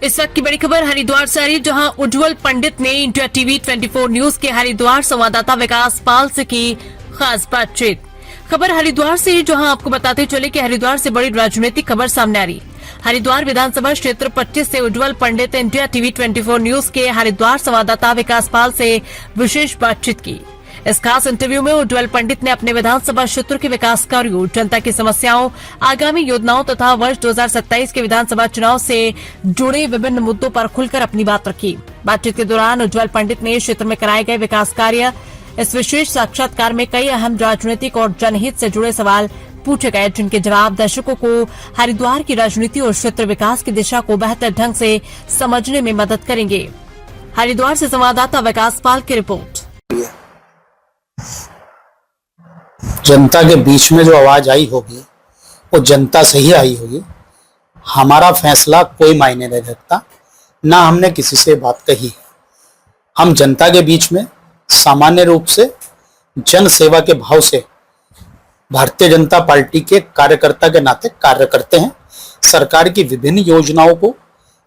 इस वक्त की बड़ी खबर हरिद्वार से आ रही, जहां उज्जवल पंडित ने इंडिया टीवी 24 न्यूज के हरिद्वार संवाददाता विकास पाल से की खास बातचीत। खबर हरिद्वार से, जहां आपको बताते चले कि हरिद्वार से बड़ी राजनीतिक खबर सामने आ रही। हरिद्वार विधानसभा क्षेत्र 25 से उज्जवल पंडित इंडिया टीवी 24 न्यूज के हरिद्वार संवाददाता विकास पाल से विशेष बातचीत की। इस खास इंटरव्यू में उज्जवल पंडित ने अपने विधानसभा क्षेत्र के विकास कार्यों, जनता की समस्याओं, आगामी योजनाओं तथा वर्ष 2027 के विधानसभा चुनाव से जुड़े विभिन्न मुद्दों पर खुलकर अपनी बात रखी। बातचीत के दौरान उज्जवल पंडित ने क्षेत्र में कराए गए विकास कार्य, इस विशेष साक्षात्कार में कई अहम राजनीतिक और जनहित से जुड़े सवाल पूछे गए, जिनके जवाब दर्शकों को हरिद्वार की राजनीति और क्षेत्र विकास की दिशा को बेहतर ढंग से समझने में मदद करेंगे। हरिद्वार से संवाददाता विकास पाल की रिपोर्ट। जनता के बीच में जो आवाज आई होगी वो जनता से ही आई होगी। हमारा फैसला कोई मायने नहीं रखता, ना हमने किसी से बात कही। हम जनता के बीच में सामान्य रूप से जन सेवा के भाव से भारतीय जनता पार्टी के कार्यकर्ता के नाते कार्य करते हैं। सरकार की विभिन्न योजनाओं को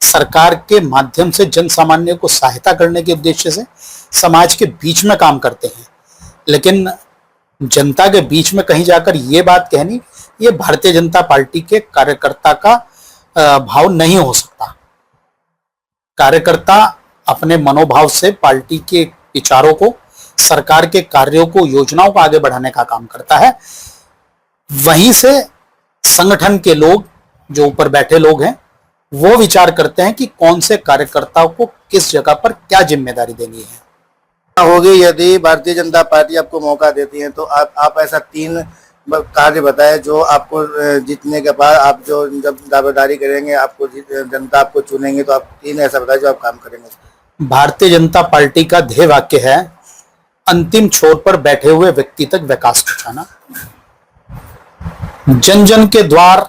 सरकार के माध्यम से जन सामान्य को सहायता करने के उद्देश्य से समाज के बीच में काम करते हैं। लेकिन जनता के बीच में कहीं जाकर ये बात कहनी, ये भारतीय जनता पार्टी के कार्यकर्ता का भाव नहीं हो सकता। कार्यकर्ता अपने मनोभाव से पार्टी के विचारों को, सरकार के कार्यों को, योजनाओं को आगे बढ़ाने का काम करता है। वहीं से संगठन के लोग, जो ऊपर बैठे लोग हैं, वो विचार करते हैं कि कौन से कार्यकर्ताओं को किस जगह पर क्या जिम्मेदारी देनी है। होगी यदि भारतीय जनता पार्टी आपको मौका देती है तो आप ऐसा 3 कार्य बताएं जो आपको जीतने के बाद आप जो जब दावेदारी करेंगे, आपको जनता आपको चुनेंगे, तो आप 3 ऐसा बताएं जो आप काम करेंगे। भारतीय जनता पार्टी का ध्येय वाक्य है अंतिम छोर पर बैठे हुए व्यक्ति तक विकास पहुंचाना। जन जन के द्वार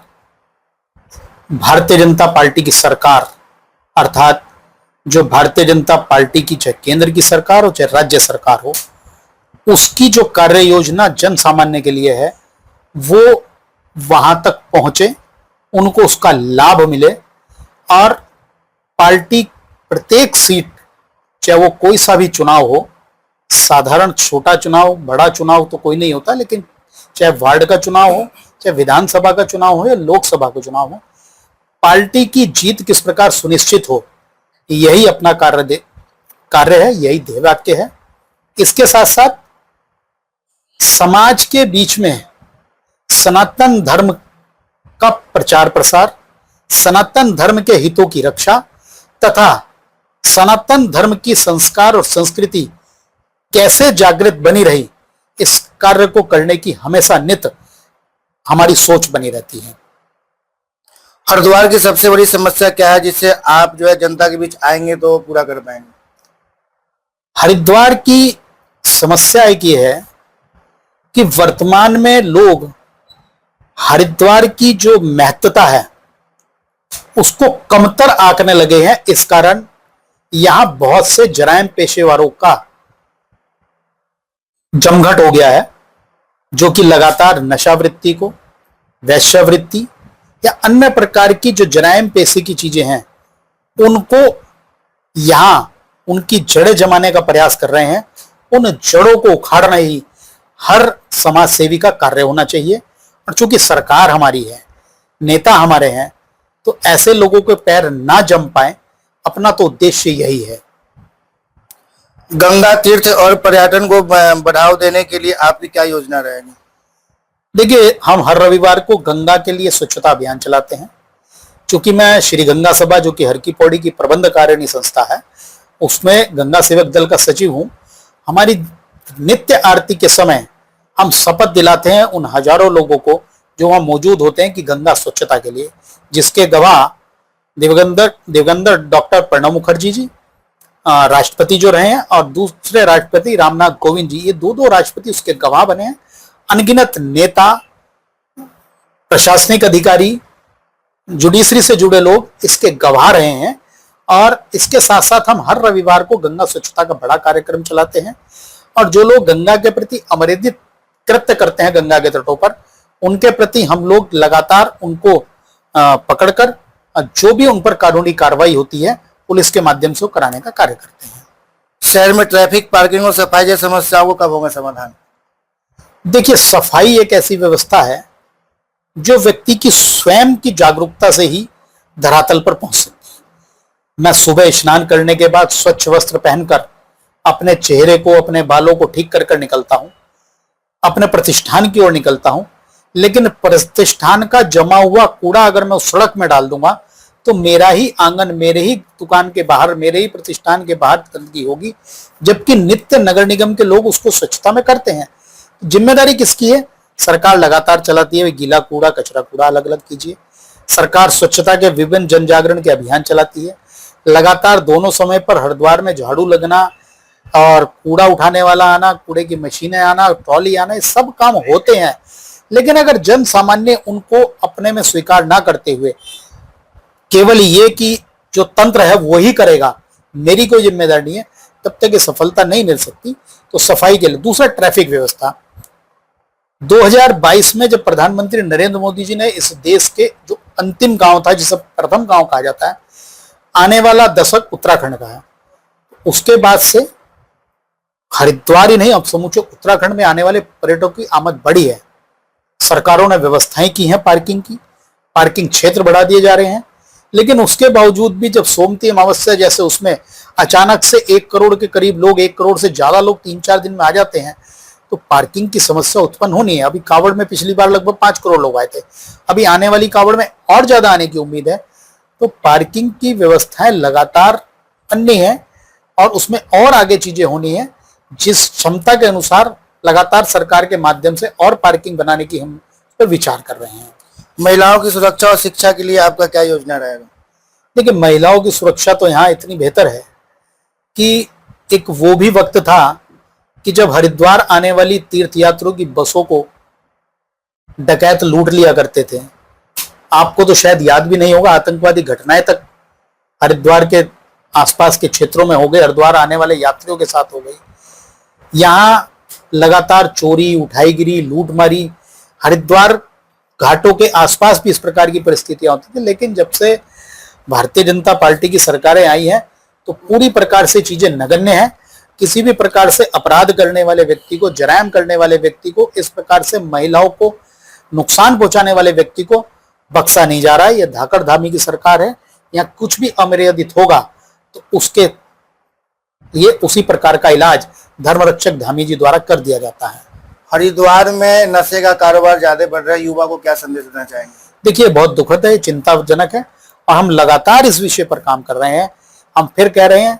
भारतीय जनता पार्टी की सरकार, अर्थात जो भारतीय जनता पार्टी की चाहे केंद्र की सरकार हो चाहे राज्य सरकार हो, उसकी जो कार्य योजना जन सामान्य के लिए है वो वहां तक पहुंचे, उनको उसका लाभ मिले और पार्टी प्रत्येक सीट, चाहे वो कोई सा भी चुनाव हो, साधारण छोटा चुनाव, बड़ा चुनाव तो कोई नहीं होता, लेकिन चाहे वार्ड का चुनाव हो, चाहे विधानसभा का चुनाव हो या लोकसभा का चुनाव हो, पार्टी की जीत किस प्रकार सुनिश्चित हो, यही अपना कार्य है, यही ध्येय वाक्य है। इसके साथ साथ समाज के बीच में सनातन धर्म का प्रचार प्रसार, सनातन धर्म के हितों की रक्षा तथा सनातन धर्म की संस्कार और संस्कृति कैसे जागृत बनी रही, इस कार्य को करने की हमेशा नित हमारी सोच बनी रहती है। हरिद्वार की सबसे बड़ी समस्या क्या है जिससे आप जो है जनता के बीच आएंगे तो पूरा कर पाएंगे? हरिद्वार की समस्या एक ये है कि वर्तमान में लोग हरिद्वार की जो महत्वता है उसको कमतर आंकने लगे हैं। इस कारण यहां बहुत से जराइम पेशेवरों का जमघट हो गया है, जो कि लगातार नशावृत्ति को, वैश्यावृत्ति या अन्य प्रकार की जो जराइम पेशे की चीजें हैं उनको यहां उनकी जड़ें जमाने का प्रयास कर रहे हैं। उन जड़ों को उखाड़ना ही हर समाज सेवी का कार्य होना चाहिए। और चूंकि सरकार हमारी है, नेता हमारे हैं, तो ऐसे लोगों के पैर ना जम पाए, अपना तो उद्देश्य यही है। गंगा तीर्थ और पर्यटन को बढ़ावा देने के लिए आपकी क्या योजना रहेगी? देखिए, हम हर रविवार को गंगा के लिए स्वच्छता अभियान चलाते हैं। चूंकि मैं श्री गंगा सभा, जो कि हर की पौड़ी की प्रबंध कारिणी संस्था है, उसमें गंगा सेवक दल का सचिव हूं। हमारी नित्य आरती के समय हम शपथ दिलाते हैं उन हजारों लोगों को जो वहां मौजूद होते हैं कि गंगा स्वच्छता के लिए, जिसके गवाह दिवंगत डॉक्टर प्रणब मुखर्जी जी राष्ट्रपति जो रहे हैं और दूसरे राष्ट्रपति रामनाथ कोविंद जी, ये दो राष्ट्रपति उसके गवाह बने हैं। अनगिनत नेता, प्रशासनिक अधिकारी, जुडिशरी से जुड़े लोग इसके गवाह रहे हैं। और इसके साथ साथ हम हर रविवार को गंगा स्वच्छता का बड़ा कार्यक्रम चलाते हैं। और जो लोग गंगा के प्रति अमर्यादित कृत्य करते हैं गंगा के तटों पर, उनके प्रति हम लोग लगातार उनको पकड़कर जो भी उन पर कानूनी कार्रवाई होती है पुलिस के माध्यम से वो कराने का कार्य करते हैं। शहर में ट्रैफिक, पार्किंग और सफाई जैसी समस्याओं को कब होगा समाधान? देखिए, सफाई एक ऐसी व्यवस्था है जो व्यक्ति की स्वयं की जागरूकता से ही धरातल पर पहुंच सकती है। मैं सुबह स्नान करने के बाद स्वच्छ वस्त्र पहनकर अपने चेहरे को, अपने बालों को ठीक कर कर निकलता हूं, अपने प्रतिष्ठान की ओर निकलता हूं, लेकिन प्रतिष्ठान का जमा हुआ कूड़ा अगर मैं उस सड़क में डाल दूंगा तो मेरा ही आंगन, मेरे ही दुकान के बाहर, मेरे ही प्रतिष्ठान के बाहर गंदगी होगी, जबकि नित्य नगर निगम के लोग उसको स्वच्छता में करते हैं। जिम्मेदारी किसकी है? सरकार लगातार चलाती है, गीला कूड़ा, कचरा कूड़ा अलग अलग कीजिए। सरकार स्वच्छता के विभिन्न जन जागरण के अभियान चलाती है। लगातार दोनों समय पर हरिद्वार में झाड़ू लगना और कूड़ा उठाने वाला आना, कूड़े की मशीनें आना, ट्रॉली आना, ये सब काम होते हैं। लेकिन अगर जन सामान्य उनको अपने में स्वीकार ना करते हुए केवल ये कि जो तंत्र है वो ही करेगा, मेरी कोई जिम्मेदारी नहीं है, तब तक ये सफलता नहीं मिल सकती। तो सफाई के लिए दूसरा, ट्रैफिक व्यवस्था। 2022 में जब प्रधानमंत्री नरेंद्र मोदी जी ने इस देश के जो अंतिम गांव था, जिसे प्रथम गांव कहा जाता है, आने वाला दशक उत्तराखंड का है, उसके बाद से हरिद्वार ही नहीं, अब समूचे उत्तराखंड में आने वाले पर्यटकों की आमद बढ़ी है। सरकारों ने व्यवस्थाएं की हैं पार्किंग की, पार्किंग क्षेत्र बढ़ा दिए जा रहे हैं, लेकिन उसके बावजूद भी जब सोमती अमावस्या जैसे उसमें अचानक से 1 करोड़ के करीब लोग, 1 करोड़ से ज्यादा लोग 3-4 दिन में आ जाते हैं, तो पार्किंग की समस्या उत्पन्न होनी है। अभी कावड़ में पिछली बार लगभग 5 करोड़ लोग आए थे, अभी आने वाली कावड़ में और ज्यादा आने की उम्मीद है। तो पार्किंग की व्यवस्थाएं लगातार बननी है और उसमें और आगे चीजें होनी है, जिस क्षमता के अनुसार लगातार सरकार के माध्यम से और पार्किंग बनाने की हम पर विचार कर रहे हैं। महिलाओं की सुरक्षा और शिक्षा के लिए आपका क्या योजना रहेगा? देखिए, महिलाओं की सुरक्षा तो यहाँ इतनी बेहतर है कि एक वो भी वक्त था कि जब हरिद्वार आने वाली तीर्थयात्रियों की बसों को डकैत लूट लिया करते थे। आपको तो शायद याद भी नहीं होगा, आतंकवादी घटनाएं तक हरिद्वार के आसपास के क्षेत्रों में हो गई, हरिद्वार आने वाले यात्रियों के साथ हो गई। यहाँ लगातार चोरी, उठाईगिरी, लूटमारी, हरिद्वार घाटों के आसपास भी इस प्रकार की परिस्थितियां होती थी। लेकिन जब से भारतीय जनता पार्टी की सरकारें आई हैं तो पूरी प्रकार से चीजें नगण्य हैं। किसी भी प्रकार से अपराध करने वाले व्यक्ति को, जरायम करने वाले व्यक्ति को, इस प्रकार से महिलाओं को नुकसान पहुंचाने वाले व्यक्ति को बख्शा नहीं जा रहा है। यह धाकड़ धामी की सरकार है। यहाँ कुछ भी अमर्यादित होगा तो उसके ये उसी प्रकार का इलाज धर्मरक्षक धामी जी द्वारा कर दिया जाता है। हरिद्वार में नशे का कारोबार ज्यादा बढ़ रहा है, युवा को क्या संदेश देना चाहेंगे? देखिए, बहुत दुखद है, चिंताजनक है और हम लगातार इस विषय पर काम कर रहे हैं। हम फिर कह रहे हैं,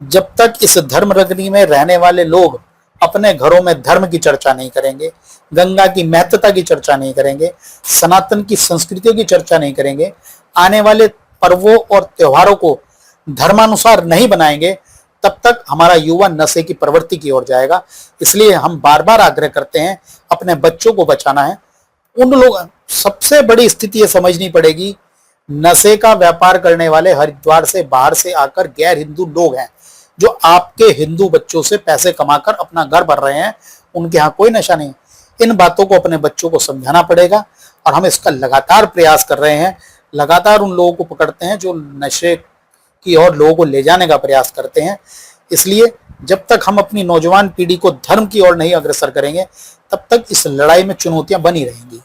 जब तक इस धर्म नगरी में रहने वाले लोग अपने घरों में धर्म की चर्चा नहीं करेंगे, गंगा की महत्ता की चर्चा नहीं करेंगे, सनातन की संस्कृतियों की चर्चा नहीं करेंगे, आने वाले पर्वों और त्योहारों को धर्मानुसार नहीं बनाएंगे, तब तक हमारा युवा नशे की प्रवृत्ति की ओर जाएगा। इसलिए हम बार बार आग्रह करते हैं, अपने बच्चों को बचाना है। उन लोग, सबसे बड़ी स्थिति ये समझनी पड़ेगी, नशे का व्यापार करने वाले हरिद्वार से बाहर से आकर गैर हिंदू लोग हैं, जो आपके हिंदू बच्चों से पैसे कमाकर अपना घर भर रहे हैं। उनके यहाँ कोई नशा नहीं। इन बातों को अपने बच्चों को समझाना पड़ेगा और हम इसका लगातार प्रयास कर रहे हैं। लगातार उन लोगों को पकड़ते हैं जो नशे की ओर लोगों को ले जाने का प्रयास करते हैं। इसलिए जब तक हम अपनी नौजवान पीढ़ी को धर्म की ओर नहीं अग्रसर करेंगे, तब तक इस लड़ाई में चुनौतियां बनी रहेंगी।